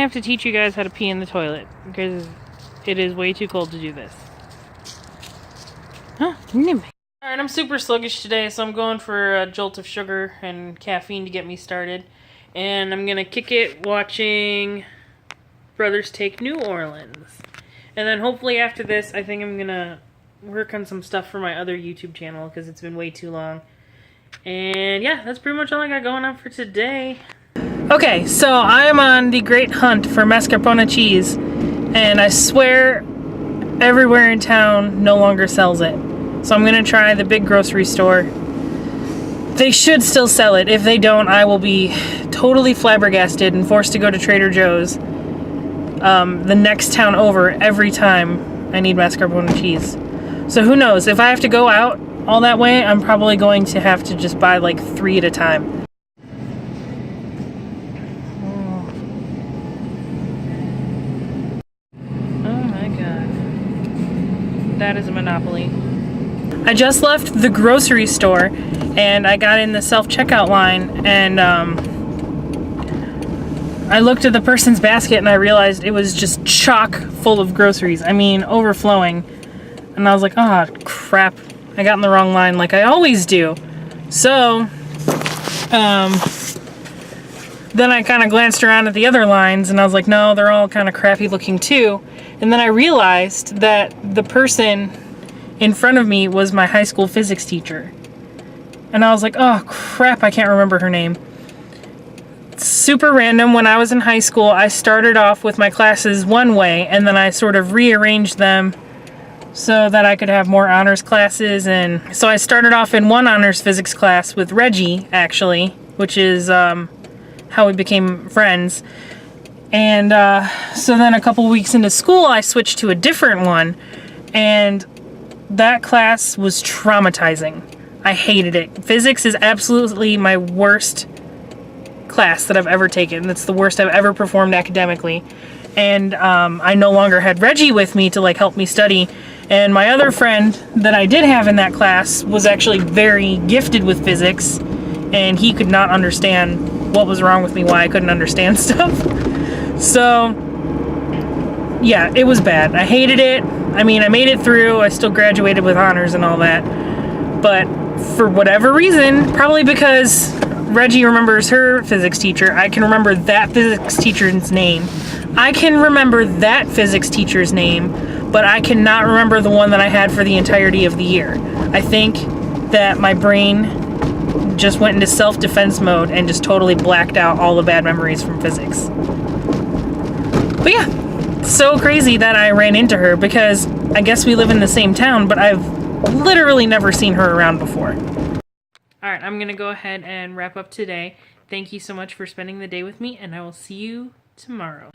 have to teach you guys how to pee in the toilet because it is way too cold to do this. Huh? Alright, I'm super sluggish today, so I'm going for a jolt of sugar and caffeine to get me started. And I'm gonna kick it watching Brothers Take New Orleans. And then hopefully after this, I think I'm gonna work on some stuff for my other YouTube channel because it's been way too long. And yeah, that's pretty much all I got going on for today. Okay, so I am on the great hunt for mascarpone cheese, and I swear everywhere in town no longer sells it. So I'm gonna try the big grocery store. They should still sell it. If they don't, I will be totally flabbergasted and forced to go to Trader Joe's the next town over every time I need mascarpone cheese. So who knows, if I have to go out all that way, I'm probably going to have to just buy like 3 at a time. Oh my god. That is a monopoly. I just left the grocery store and I got in the self-checkout line, and I looked at the person's basket and I realized it was just chock full of groceries. I mean, overflowing. And I was like, oh crap, I got in the wrong line like I always do. So, then I kind of glanced around at the other lines and I was like, no, they're all kind of crappy looking too. And then I realized that the person in front of me was my high school physics teacher. And I was like, oh crap, I can't remember her name. Super random. When I was in high school, I started off with my classes one way and then I sort of rearranged them so that I could have more honors classes. And so I started off in one honors physics class with Reggie, actually, which is how we became friends. And so then a couple weeks into school, I switched to a different one, and that class was traumatizing. I hated it. Physics is absolutely my worst class that I've ever taken. That's the worst I've ever performed academically. And I no longer had Reggie with me to like help me study. And my other friend that I did have in that class was actually very gifted with physics, and he could not understand what was wrong with me, why I couldn't understand stuff. So yeah, it was bad. I hated it. I mean, I made it through. I still graduated with honors and all that. But for whatever reason, probably because Reggie remembers her physics teacher, I can remember that physics teacher's name. I can remember that physics teacher's name, but I cannot remember the one that I had for the entirety of the year. I think that my brain just went into self-defense mode and just totally blacked out all the bad memories from physics. But yeah, so crazy that I ran into her because I guess we live in the same town, but I've literally never seen her around before. Alright, I'm gonna go ahead and wrap up today. Thank you so much for spending the day with me, and I will see you tomorrow.